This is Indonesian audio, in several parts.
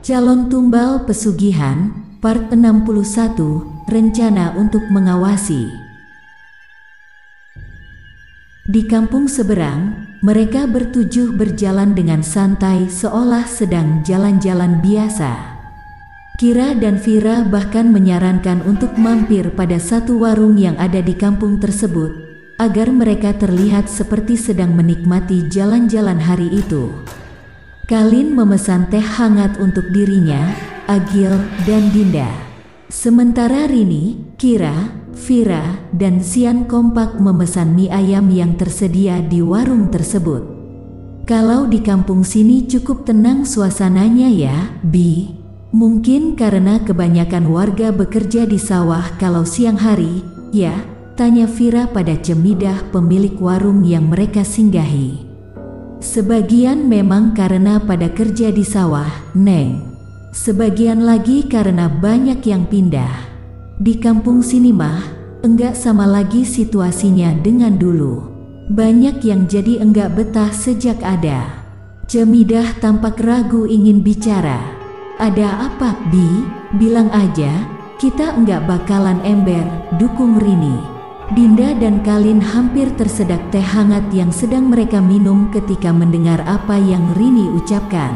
Calon Tumbal Pesugihan, Part 61, Rencana untuk Mengawasi. Di kampung seberang, mereka bertujuh berjalan dengan santai seolah sedang jalan-jalan biasa. Kira dan Vira bahkan menyarankan untuk mampir pada satu warung yang ada di kampung tersebut, agar mereka terlihat seperti sedang menikmati jalan-jalan hari itu. Kalin memesan teh hangat untuk dirinya, Agil, dan Dinda. Sementara Rini, Kira, Vira, dan Xian kompak memesan mie ayam yang tersedia di warung tersebut. Kalau di kampung sini cukup tenang suasananya ya, Bi. Mungkin karena kebanyakan warga bekerja di sawah kalau siang hari, ya? Tanya Vira pada Cemidah, pemilik warung yang mereka singgahi. Sebagian memang karena pada kerja di sawah, Neng. Sebagian lagi karena banyak yang pindah. Di kampung sini mah, enggak sama lagi situasinya dengan dulu. Banyak yang jadi enggak betah sejak ada. Cemidah tampak ragu ingin bicara. Ada apa, Bi? Bilang aja, kita enggak bakalan ember, dukung Rini. Dinda dan Kalin hampir tersedak teh hangat yang sedang mereka minum ketika mendengar apa yang Rini ucapkan.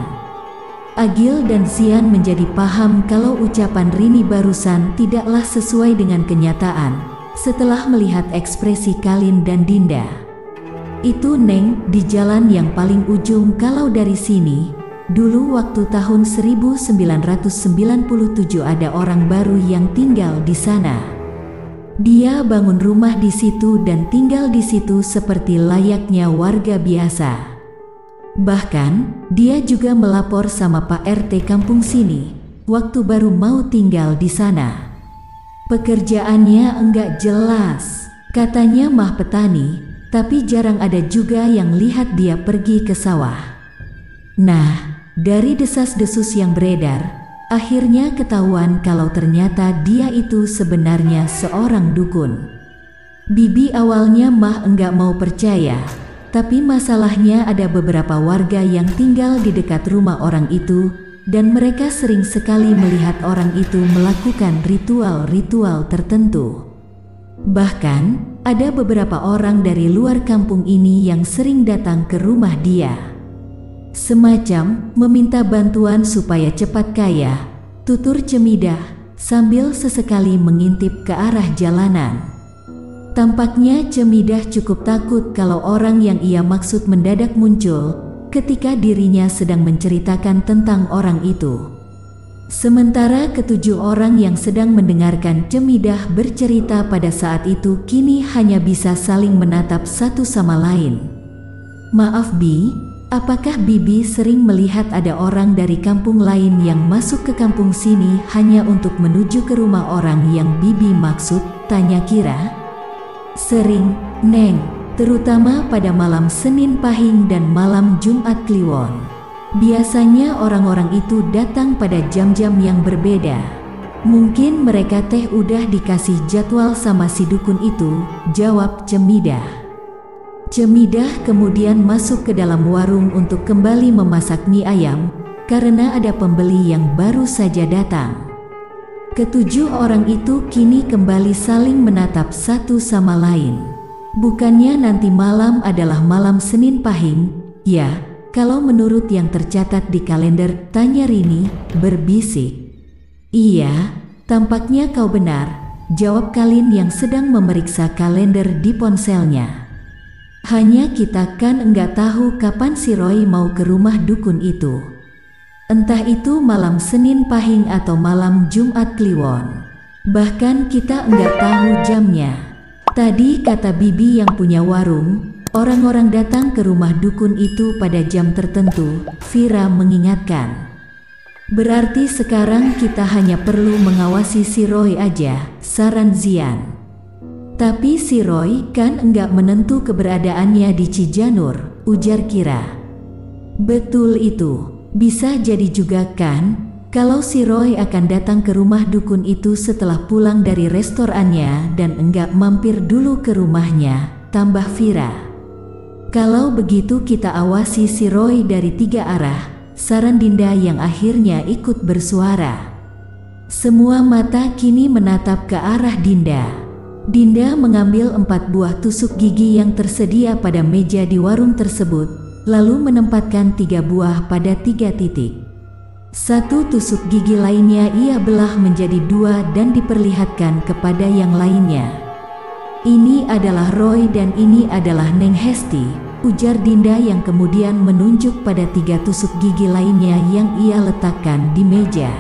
Agil dan Xian menjadi paham kalau ucapan Rini barusan tidaklah sesuai dengan kenyataan setelah melihat ekspresi Kalin dan Dinda. Itu Neng, di jalan yang paling ujung kalau dari sini. Dulu waktu tahun 1997 ada orang baru yang tinggal di sana. Dia bangun rumah di situ dan tinggal di situ seperti layaknya warga biasa. Bahkan, dia juga melapor sama Pak RT kampung sini, waktu baru mau tinggal di sana. Pekerjaannya enggak jelas, katanya mah petani, tapi jarang ada juga yang lihat dia pergi ke sawah. Nah, dari desas-desus yang beredar, akhirnya ketahuan kalau ternyata dia itu sebenarnya seorang dukun. Bibi awalnya mah enggak mau percaya, tapi masalahnya ada beberapa warga yang tinggal di dekat rumah orang itu, dan mereka sering sekali melihat orang itu melakukan ritual-ritual tertentu. Bahkan, ada beberapa orang dari luar kampung ini yang sering datang ke rumah dia. Semacam meminta bantuan supaya cepat kaya, tutur Cemidah sambil sesekali mengintip ke arah jalanan. Tampaknya Cemidah cukup takut kalau orang yang ia maksud mendadak muncul ketika dirinya sedang menceritakan tentang orang itu. Sementara ketujuh orang yang sedang mendengarkan Cemidah bercerita pada saat itu kini hanya bisa saling menatap satu sama lain. Maaf Bi, apakah Bibi sering melihat ada orang dari kampung lain yang masuk ke kampung sini hanya untuk menuju ke rumah orang yang Bibi maksud? Tanya Kira. Sering, Neng, terutama pada malam Senin Pahing dan malam Jumat Kliwon. Biasanya orang-orang itu datang pada jam-jam yang berbeda. Mungkin mereka teh udah dikasih jadwal sama si dukun itu, jawab Cemidah. Cemidah kemudian masuk ke dalam warung untuk kembali memasak mie ayam, karena ada pembeli yang baru saja datang. Ketujuh orang itu kini kembali saling menatap satu sama lain. Bukannya nanti malam adalah malam Senin Pahing, ya, kalau menurut yang tercatat di kalender, tanya Rini, berbisik. Iya, tampaknya kau benar, jawab Kalin yang sedang memeriksa kalender di ponselnya. Hanya kita kan enggak tahu kapan si Roy mau ke rumah dukun itu. Entah itu malam Senin Pahing atau malam Jumat Kliwon. Bahkan kita enggak tahu jamnya. Tadi kata Bibi yang punya warung, orang-orang datang ke rumah dukun itu pada jam tertentu, Vira mengingatkan. Berarti sekarang kita hanya perlu mengawasi si Roy aja, saran Zian. Tapi si Roy kan enggak menentu keberadaannya di Cijanur, ujar Kira. Betul itu, bisa jadi juga kan, kalau si Roy akan datang ke rumah dukun itu setelah pulang dari restorannya dan enggak mampir dulu ke rumahnya, tambah Vira. Kalau begitu kita awasi si Roy dari 3 arah, saran Dinda yang akhirnya ikut bersuara. Semua mata kini menatap ke arah Dinda. Dinda mengambil 4 buah tusuk gigi yang tersedia pada meja di warung tersebut, lalu menempatkan 3 buah pada 3 titik. 1 tusuk gigi lainnya ia belah menjadi 2 dan diperlihatkan kepada yang lainnya. Ini adalah Roy dan ini adalah Neng Hesti, ujar Dinda yang kemudian menunjuk pada 3 tusuk gigi lainnya yang ia letakkan di meja.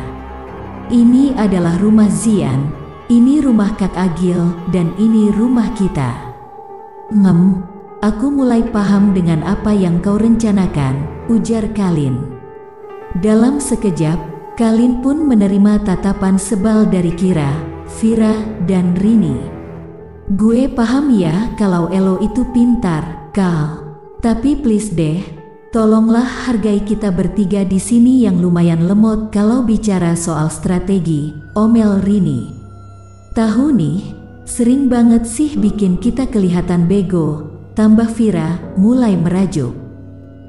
Ini adalah rumah Zian, ini rumah Kak Agil, dan ini rumah kita. Aku mulai paham dengan apa yang kau rencanakan, ujar Kalin. Dalam sekejap, Kalin pun menerima tatapan sebal dari Kira, Vira, dan Rini. Gue paham ya kalau Elo itu pintar, Kal. Tapi please deh, tolonglah hargai kita bertiga di sini yang lumayan lemot kalau bicara soal strategi, omel Rini. Tahu nih, sering banget sih bikin kita kelihatan bego, tambah Vira mulai merajuk.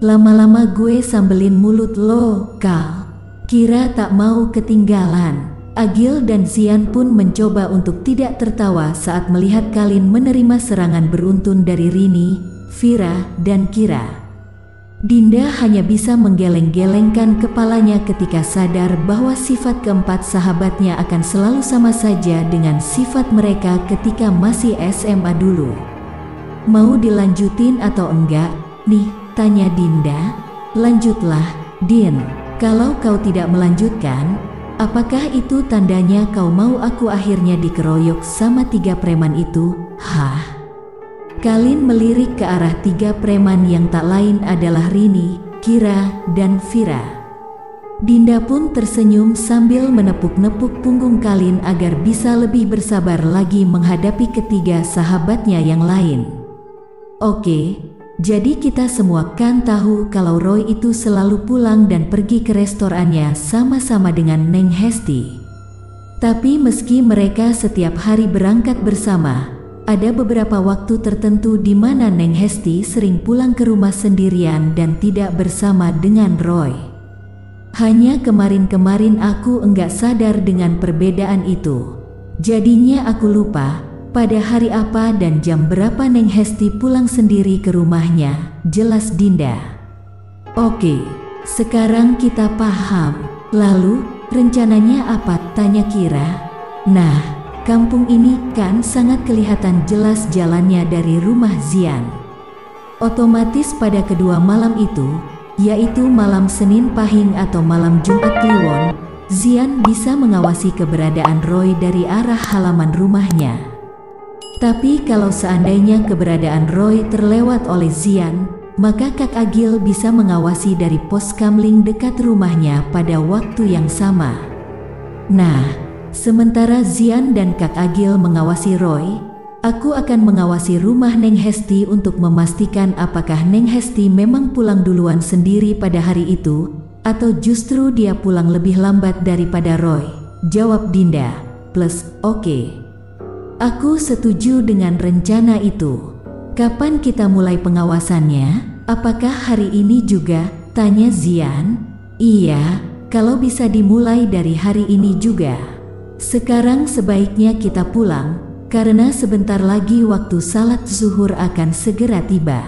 Lama-lama gue sambelin mulut lo, Kal. Kira tak mau ketinggalan. Agil dan Zian pun mencoba untuk tidak tertawa saat melihat Kalin menerima serangan beruntun dari Rini, Vira, dan Kira. Dinda hanya bisa menggeleng-gelengkan kepalanya ketika sadar bahwa sifat keempat sahabatnya akan selalu sama saja dengan sifat mereka ketika masih SMA dulu. Mau dilanjutin atau enggak? Nih, tanya Dinda. Lanjutlah, Din. Kalau kau tidak melanjutkan, apakah itu tandanya kau mau aku akhirnya dikeroyok sama 3 preman itu? Hah? Kalin melirik ke arah 3 preman yang tak lain adalah Rini, Kira, dan Vira. Dinda pun tersenyum sambil menepuk-nepuk punggung Kalin agar bisa lebih bersabar lagi menghadapi ketiga sahabatnya yang lain. Oke, jadi kita semua kan tahu kalau Roy itu selalu pulang dan pergi ke restorannya sama-sama dengan Neng Hesti. Tapi meski mereka setiap hari berangkat bersama, ada beberapa waktu tertentu di mana Neng Hesti sering pulang ke rumah sendirian dan tidak bersama dengan Roy. Hanya kemarin-kemarin aku enggak sadar dengan perbedaan itu. Jadinya aku lupa pada hari apa dan jam berapa Neng Hesti pulang sendiri ke rumahnya, jelas Dinda. Oke, sekarang kita paham. Lalu, rencananya apa? Tanya Kira. Nah, kampung ini kan sangat kelihatan jelas jalannya dari rumah Zian. Otomatis pada kedua malam itu, yaitu malam Senin Pahing atau malam Jumat Kliwon, Zian bisa mengawasi keberadaan Roy dari arah halaman rumahnya. Tapi kalau seandainya keberadaan Roy terlewat oleh Zian, maka Kak Agil bisa mengawasi dari pos kamling dekat rumahnya pada waktu yang sama. Nah, sementara Zian dan Kak Agil mengawasi Roy, aku akan mengawasi rumah Neng Hesti untuk memastikan apakah Neng Hesti memang pulang duluan sendiri pada hari itu, atau justru dia pulang lebih lambat daripada Roy, jawab Dinda. Plus, oke. Aku setuju dengan rencana itu. Kapan kita mulai pengawasannya? Apakah hari ini juga? Tanya Zian. Iya, kalau bisa dimulai dari hari ini juga. Sekarang sebaiknya kita pulang, karena sebentar lagi waktu salat zuhur akan segera tiba.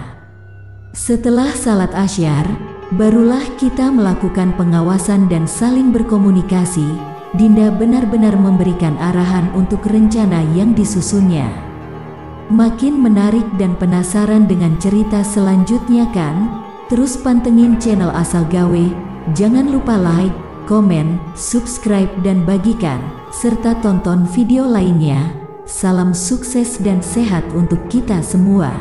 Setelah salat asyar, barulah kita melakukan pengawasan dan saling berkomunikasi. Dinda benar-benar memberikan arahan untuk rencana yang disusunnya. Makin menarik dan penasaran dengan cerita selanjutnya kan? Terus pantengin channel Asal Gawe, jangan lupa like, komen, subscribe dan bagikan, serta tonton video lainnya. Salam sukses dan sehat untuk kita semua.